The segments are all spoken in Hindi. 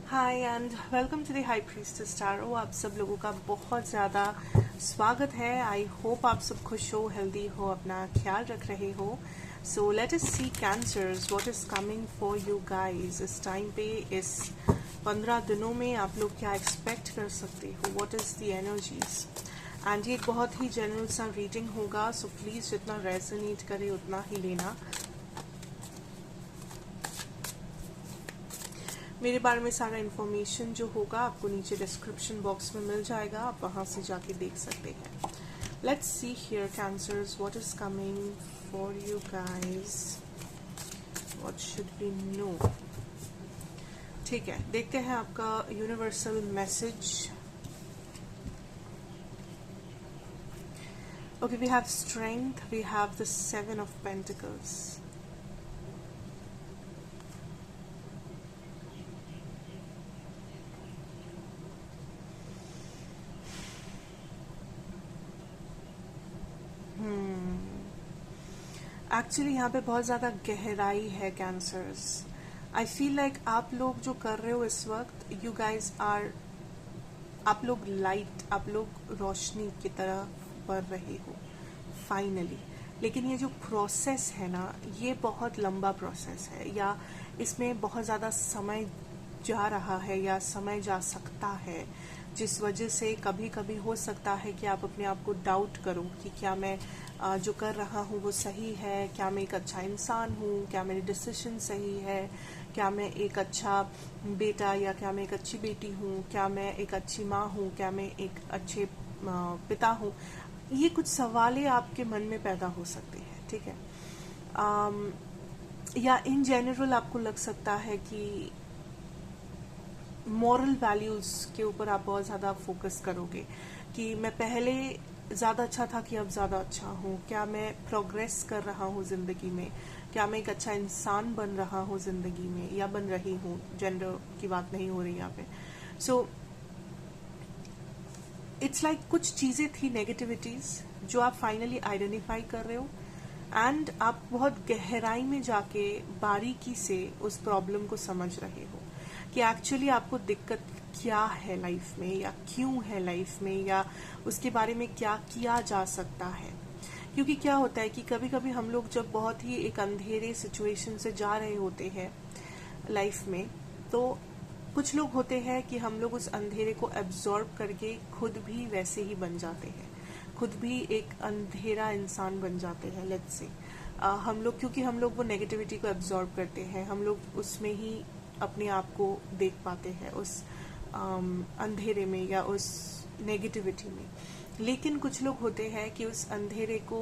Hi and welcome to the high priestess tarot. आप सब लोगों का बहुत ज़्यादा स्वागत है। आई होप आप सब खुश हो, हेल्दी हो, अपना ख्याल रख रहे हो। So let us see cancers what is coming for you guys इस टाइम पे, इस 15 दिनों में आप लोग क्या एक्सपेक्ट कर सकते हो, what is the energies. And ये एक बहुत ही जनरल सा रीडिंग होगा, सो प्लीज़ जितना रेजोनेट करे उतना ही लेना। मेरे बारे में सारा इन्फॉर्मेशन जो होगा आपको नीचे डिस्क्रिप्शन बॉक्स में मिल जाएगा, आप वहाँ से जाके देख सकते हैं। Let's see here cancers what is coming for you guys, what should we know. ठीक है, देखते हैं आपका universal message. Okay, we have strength, we have the 7 of pentacles. Actually यहाँ पे बहुत ज़्यादा गहराई है कैंसर्स। आई फील लाइक आप लोग जो कर रहे हो इस वक्त, यू गाइज आर, आप लोग लाइट, आप लोग रोशनी की तरह बढ़ रहे हो फाइनली। लेकिन ये जो प्रोसेस है ना, ये बहुत लंबा प्रोसेस है, या इसमें बहुत ज़्यादा समय जा रहा है या समय जा सकता है, जिस वजह से कभी कभी हो सकता है कि आप अपने आप को डाउट करो कि क्या मैं जो कर रहा हूँ वो सही है, क्या मैं एक अच्छा इंसान हूँ, क्या मेरे डिसीजन सही है, क्या मैं एक अच्छा बेटा या क्या मैं एक अच्छी बेटी हूँ, क्या मैं एक अच्छी माँ हूँ, क्या मैं एक अच्छे पिता हूँ। ये कुछ सवाल आपके मन में पैदा हो सकते हैं, ठीक है। या इन जनरल आपको लग सकता है कि मॉरल वैल्यूज के ऊपर आप बहुत ज़्यादा फोकस करोगे कि मैं पहले ज़्यादा अच्छा था कि अब ज़्यादा अच्छा हूँ, क्या मैं प्रोग्रेस कर रहा हूँ ज़िंदगी में, क्या मैं एक अच्छा इंसान बन रहा हूँ ज़िंदगी में या बन रही हूँ। जेंडर की बात नहीं हो रही यहाँ पे। सो इट्स लाइक कुछ चीज़ें थी नेगेटिविटीज़ जो आप फाइनली आइडेंटिफाई कर रहे हो, एंड आप बहुत गहराई में जाके बारीकी से उस प्रॉब्लम को समझ रहे हो कि एक्चुअली आपको दिक्कत क्या है लाइफ में, या क्यों है लाइफ में, या उसके बारे में क्या किया जा सकता है। क्योंकि क्या होता है कि कभी कभी हम लोग जब बहुत ही एक अंधेरे सिचुएशन से जा रहे होते हैं लाइफ में, तो कुछ लोग होते हैं कि हम लोग उस अंधेरे को एब्जॉर्ब करके खुद भी वैसे ही बन जाते हैं, खुद भी एक अंधेरा इंसान बन जाते हैं। लेट्स से हम लोग, क्योंकि हम लोग वो नेगेटिविटी को एब्जॉर्ब करते हैं, हम लोग उसमें ही अपने आप को देख पाते हैं, उस अंधेरे में या उस नेगेटिविटी में। लेकिन कुछ लोग होते हैं कि उस अंधेरे को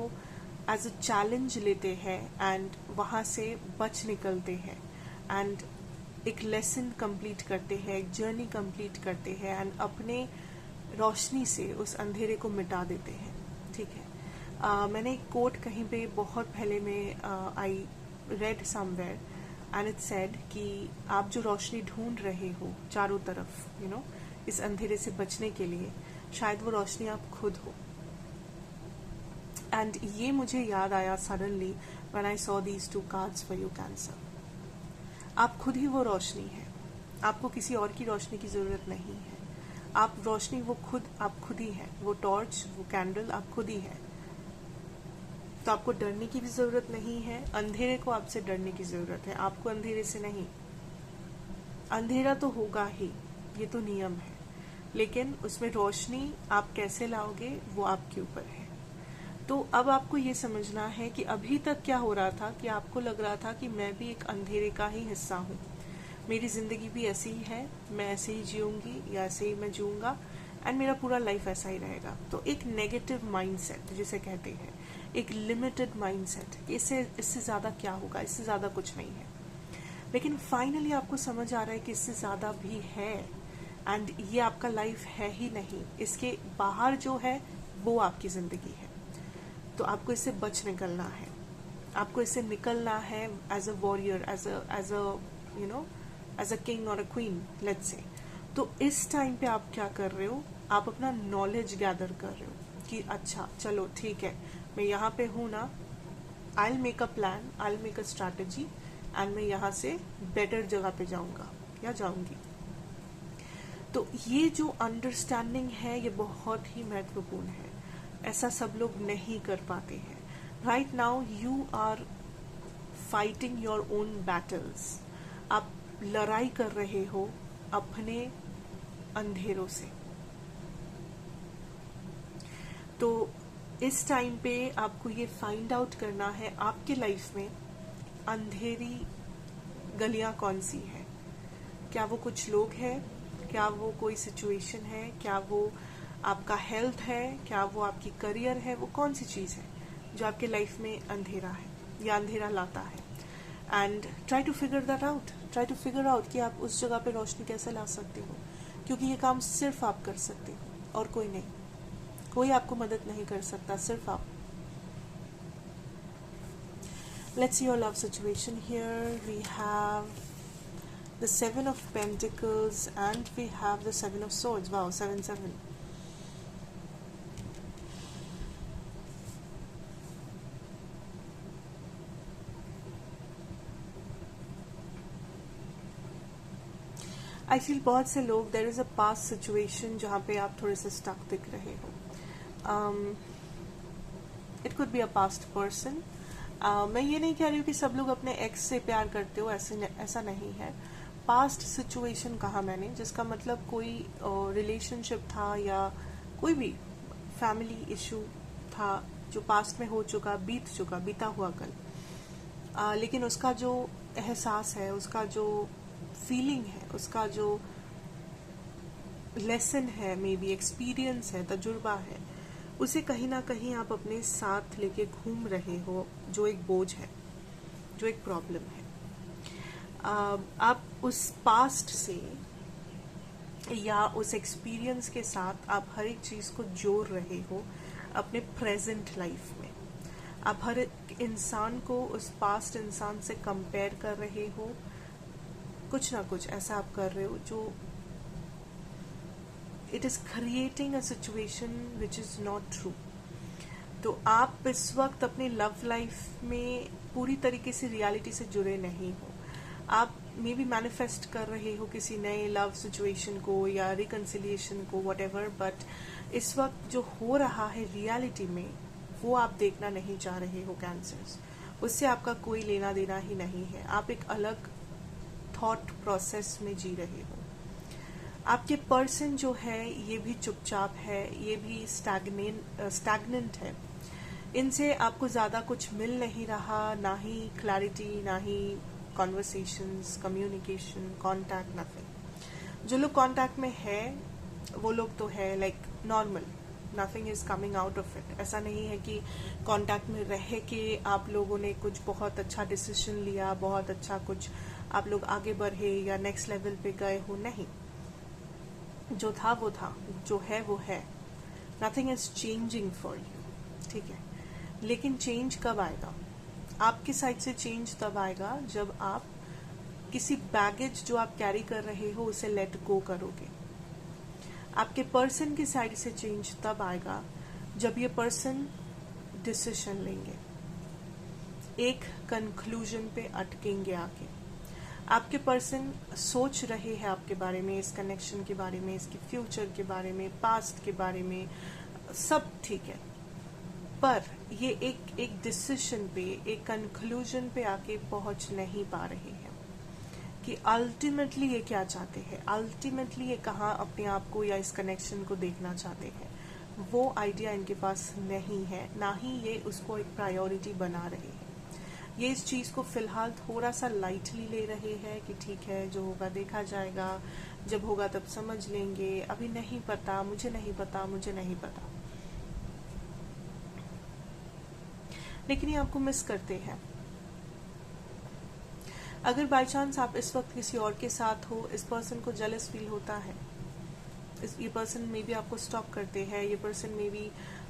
एज अ चैलेंज लेते हैं एंड वहाँ से बच निकलते हैं, एंड एक लेसन कंप्लीट करते हैं, एक जर्नी कंप्लीट करते हैं, एंड अपने रोशनी से उस अंधेरे को मिटा देते हैं, ठीक है। मैंने एक कोट कहीं पे बहुत पहले में I read somewhere, and it said कि आप जो रोशनी ढूंढ रहे हो चारों तरफ, यू नो, इस अंधेरे से बचने के लिए, शायद वो रोशनी आप खुद हो। एंड ये मुझे याद आया suddenly when I saw these 2 cards for you cancer. आप खुद ही वो रोशनी है, आपको किसी और की रोशनी की जरूरत नहीं है। आप रोशनी वो खुद, आप खुद ही है, वो टॉर्च, वो कैंडल आप खुद ही है। तो आपको डरने की भी जरूरत नहीं है, अंधेरे को आपसे डरने की जरूरत है, आपको अंधेरे से नहीं। अंधेरा तो होगा ही, ये तो नियम है, लेकिन उसमें रोशनी आप कैसे लाओगे वो आपके ऊपर है। तो अब आपको ये समझना है कि अभी तक क्या हो रहा था कि आपको लग रहा था कि मैं भी एक अंधेरे का ही हिस्सा हूँ, मेरी जिंदगी भी ऐसी ही है, मैं ऐसे ही जीऊंगी या ऐसे ही मैं जीऊंगा, एंड मेरा पूरा लाइफ ऐसा ही रहेगा। तो एक नेगेटिव माइंडसेट जिसे कहते हैं, एक लिमिटेड माइंडसेट, इससे ज्यादा क्या होगा, इससे ज्यादा कुछ नहीं है। लेकिन फाइनली आपको समझ आ रहा है कि इससे ज्यादा भी है, एंड ये आपका लाइफ है ही नहीं, इसके बाहर जो है वो आपकी जिंदगी है। तो आपको इससे बच निकलना है, आपको इससे निकलना है as a warrior, as a you know, as a king और अ क्वीन, लेट्स से। तो इस टाइम पे आप क्या कर रहे हो, आप अपना नॉलेज गैदर कर रहे हो कि अच्छा चलो ठीक है, मैं यहाँ पे हूँ ना, I will make a plan, I will make a strategy, and मैं यहाँ से बेटर जगह पे जाऊंगा या जाऊंगी। तो ये जो अंडरस्टैंडिंग है ये बहुत ही महत्वपूर्ण है, ऐसा सब लोग नहीं कर पाते हैं। Right now you are fighting your own battles, आप लड़ाई कर रहे हो अपने अंधेरों से। तो इस टाइम पे आपको ये फाइंड आउट करना है आपके लाइफ में अंधेरी गलियां कौन सी है। क्या वो कुछ लोग हैं, क्या वो कोई सिचुएशन है, क्या वो आपका हेल्थ है, क्या वो आपकी करियर है, वो कौन सी चीज़ है जो आपके लाइफ में अंधेरा है या अंधेरा लाता है। And try to figure that out, try to figure out कि आप उस जगह पे रोशनी कैसे ला सकते हो, क्योंकि ये काम सिर्फ आप कर सकते हो और कोई नहीं, कोई आपको मदद नहीं कर सकता, सिर्फ आप। Let's see your love situation here. We have the Seven of Pentacles and we have the Seven of Swords. Wow, 7-7. I feel बहुत से लोग, there is a past situation जहाँ पे आप थोड़े से stuck दिख रहे हो. It could be a past person. मैं ये नहीं कह रही हूँ कि सब लोग अपने एक्स से प्यार करते हो, ऐसा नहीं है। पास्ट सिचुएशन कहा मैंने, जिसका मतलब कोई रिलेशनशिप था या कोई भी फैमिली इशू था जो पास्ट में हो चुका, बीता हुआ कल, लेकिन उसका जो एहसास है, उसका जो फीलिंग है, उसका जो लेसन है, मे बी एक्सपीरियंस है, तजुर्बा है, उसे कहीं ना कहीं आप अपने साथ लेके घूम रहे हो, जो एक बोझ है, जो एक प्रॉब्लम है। आप उस पास्ट से या उस एक्सपीरियंस के साथ आप हर एक चीज़ को जोड़ रहे हो अपने प्रेजेंट लाइफ में। आप हर एक इंसान को उस पास्ट इंसान से कंपेयर कर रहे हो, कुछ ना कुछ ऐसा आप कर रहे हो जो it is creating a situation which is not true. तो आप इस वक्त अपनी लव लाइफ में पूरी तरीके से रियलिटी से जुड़े नहीं हो। आप मे बी मैनिफेस्ट कर रहे हो किसी नए लव सिचुएशन को या रिकन्सिलिएशन को, व्हाटएवर, बट इस वक्त जो हो रहा है रियलिटी में वो आप देखना नहीं चाह रहे हो कैंसर्स। उससे आपका कोई लेना देना ही नहीं है। आप एक अलग थॉट प्रोसेस में जी रहे हो। आपके पर्सन जो है ये भी चुपचाप है, ये भी स्टैग्नेंट है। इनसे आपको ज़्यादा कुछ मिल नहीं रहा, ना ही क्लैरिटी, ना ही कॉन्वर्सेशंस, कम्युनिकेशन, कॉन्टैक्ट, नथिंग। जो लोग कॉन्टैक्ट में है वो लोग तो है like normal, nothing is coming out of it. ऐसा नहीं है कि कॉन्टैक्ट में रह के आप लोगों ने कुछ बहुत अच्छा डिसीजन लिया, बहुत अच्छा कुछ आप लोग आगे बढ़े या नेक्स्ट लेवल पे गए हो, नहीं। जो था वो था, जो है वो है। Nothing is changing for you, ठीक है। लेकिन चेंज कब आएगा? आपकी साइड से चेंज तब आएगा जब आप किसी बैगेज जो आप कैरी कर रहे हो उसे लेट गो करोगे। आपके पर्सन की साइड से चेंज तब आएगा जब ये पर्सन डिसीजन लेंगे, एक कंक्लूजन पे अटकेंगे आके। आपके पर्सन सोच रहे हैं आपके बारे में, इस कनेक्शन के बारे में, इसके फ्यूचर के बारे में, पास्ट के बारे में, सब ठीक है, पर ये एक डिसीजन पे, एक कंक्लूजन पे आके पहुंच नहीं पा रहे हैं कि अल्टीमेटली ये क्या चाहते हैं, अल्टीमेटली ये कहाँ अपने आप को या इस कनेक्शन को देखना चाहते हैं। वो आइडिया इनके पास नहीं है, ना ही ये उसको एक प्रायोरिटी बना रहे हैं। ये इस चीज़ को फिलहाल थोड़ा सा लाइटली ले रहे हैं कि ठीक है, जो होगा देखा जाएगा, जब होगा तब समझ लेंगे, अभी नहीं पता, मुझे नहीं पता, मुझे नहीं पता। लेकिन ये आपको मिस करते हैं। अगर बाय चांस आप इस वक्त किसी और के साथ हो, इस पर्सन को जेलस फील होता है, ये पर्सन में भी आपको स्टॉक करते हैं, ये पर्सन में भी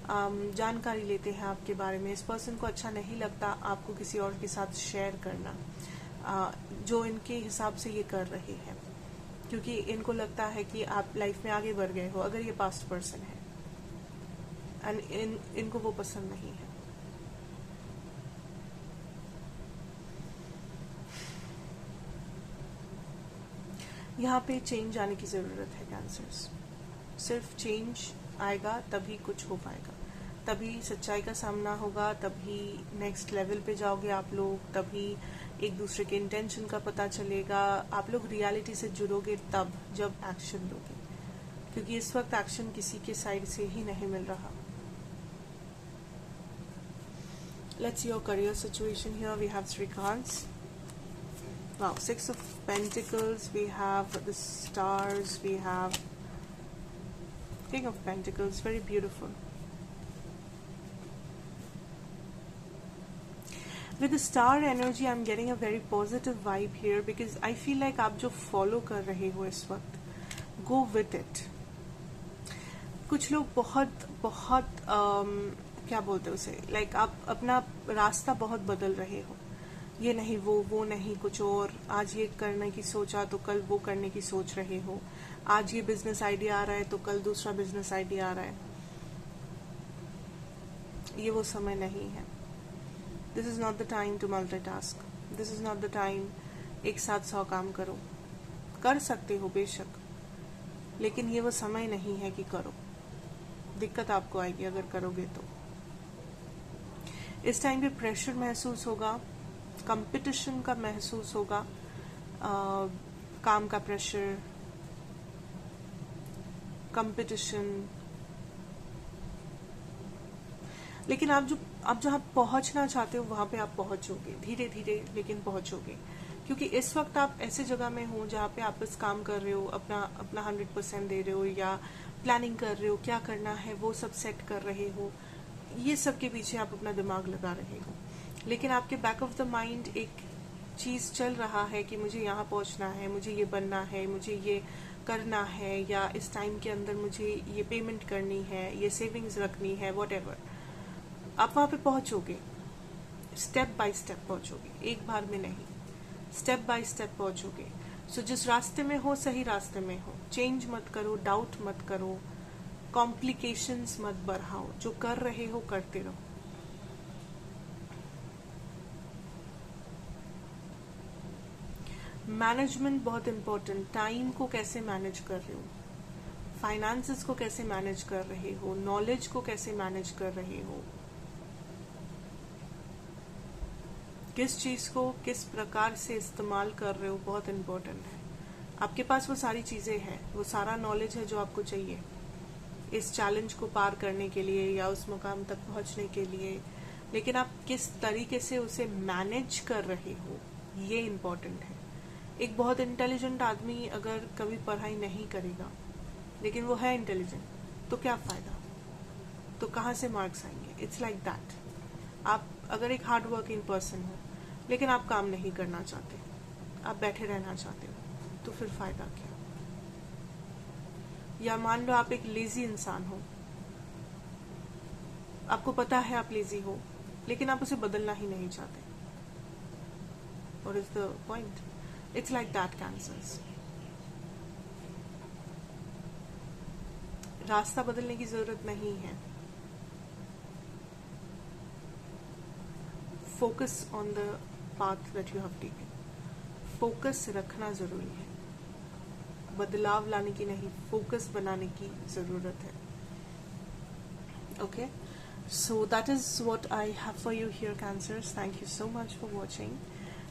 जानकारी लेते हैं आपके बारे में। इस पर्सन को अच्छा नहीं लगता आपको किसी और के साथ शेयर करना, जो इनके हिसाब से ये कर रहे हैं, क्योंकि इनको लगता है कि आप लाइफ में आगे बढ़ गए हो, अगर ये पास्ट पर्सन है, एंड इनको वो पसंद नहीं है। यहाँ पे चेंज आने की ज़रूरत है कैंसर्स। सिर्फ चेंज आएगा तभी कुछ हो पाएगा, तभी सच्चाई का सामना होगा, तभी नेक्स्ट लेवल पे जाओगे आप लोग, तभी एक दूसरे के इंटेंशन का पता चलेगा, आप लोग रियलिटी से जुड़ोगे तब जब एक्शन लोगे, क्योंकि इस वक्त एक्शन किसी के साइड से ही नहीं मिल रहा। Let's see your career situation here. We have 3 cards. Wow, 6 of Pentacles. We have the stars. We have King of Pentacles. Very beautiful. With the star energy, I'm getting a very positive vibe here because I feel like आप जो follow कर रहे हो इस वक्त, go with it. कुछ लोग बहुत बहुत क्या बोलते हैं उसे, लाइक आप अपना रास्ता बहुत बदल रहे हो, ये नहीं वो नहीं कुछ और, आज ये करने की सोचा तो कल वो करने की सोच रहे हो, आज ये बिजनेस आइडिया आ रहा है तो कल दूसरा बिजनेस आइडिया आ रहा है। ये वो समय नहीं है। This is not the time to multitask, this is not the time एक साथ 100 काम करो। कर सकते हो बेशक, लेकिन ये वो समय नहीं है कि करो। दिक्कत आपको आएगी अगर करोगे तो। इस टाइम पे प्रेशर महसूस होगा, कंपटीशन का महसूस होगा, काम का प्रेशर, कंपटीशन, लेकिन आप जहाँ पहुंचना चाहते हो वहां पे आप पहुंचोगे, धीरे धीरे लेकिन पहुंचोगे, क्योंकि इस वक्त आप ऐसे जगह में हो जहाँ पे आप बस काम कर रहे हो, अपना 100% दे रहे हो, या प्लानिंग कर रहे हो, क्या करना है वो सब सेट कर रहे हो, ये सब के पीछे आप अपना दिमाग लगा रहे हो। लेकिन आपके बैक ऑफ द माइंड एक चीज चल रहा है कि मुझे यहाँ पहुंचना है, मुझे ये बनना है, मुझे ये करना है, या इस टाइम के अंदर मुझे ये पेमेंट करनी है, ये सेविंग्स रखनी है, व्हाटएवर। आप वहां पे पहुंचोगे, स्टेप बाय स्टेप पहुंचोगे, एक बार में नहीं, स्टेप बाय स्टेप पहुंचोगे। सो जिस रास्ते में हो सही रास्ते में हो, चेंज मत करो, डाउट मत करो, कॉम्प्लिकेशंस मत बढ़ाओ, जो कर रहे हो करते रहो। मैनेजमेंट बहुत इंपॉर्टेंट, टाइम को कैसे मैनेज कर रहे हो, फाइनेंसेस को कैसे मैनेज कर रहे हो, नॉलेज को कैसे मैनेज कर रहे हो, किस चीज को किस प्रकार से इस्तेमाल कर रहे हो, बहुत इंपॉर्टेंट है। आपके पास वो सारी चीजें हैं, वो सारा नॉलेज है जो आपको चाहिए इस चैलेंज को पार करने के लिए या उस मुकाम तक पहुंचने के लिए, लेकिन आप किस तरीके से उसे मैनेज कर रहे हो, ये इम्पोर्टेंट है। एक बहुत इंटेलिजेंट आदमी अगर कभी पढ़ाई नहीं करेगा लेकिन वो है इंटेलिजेंट, तो क्या फायदा, तो कहाँ से मार्क्स आएंगे। It's like that. आप अगर एक हार्ड वर्किंग पर्सन हो लेकिन आप काम नहीं करना चाहते, आप बैठे रहना चाहते हो, तो फिर फायदा क्या। या मान लो आप एक लेजी इंसान हो, आपको पता है आप लेजी हो लेकिन आप उसे बदलना ही नहीं चाहते, what is the point. It's like that cancers. रास्ता बदलने की जरूरत नहीं है, focus on the path that you have taken, focus रखना जरूरी है, बदलाव लाने की नहीं, फोकस बनाने की जरूरत है। Okay, so that is what I have for you here cancers. Thank you so much for watching.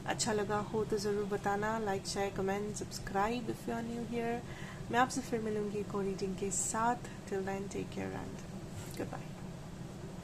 अच्छा लगा हो तो जरूर बताना, like share comment subscribe if you are new here. मैं आपसे फिर मिलूंगी एक और रीडिंग के साथ। Till then take care and good bye.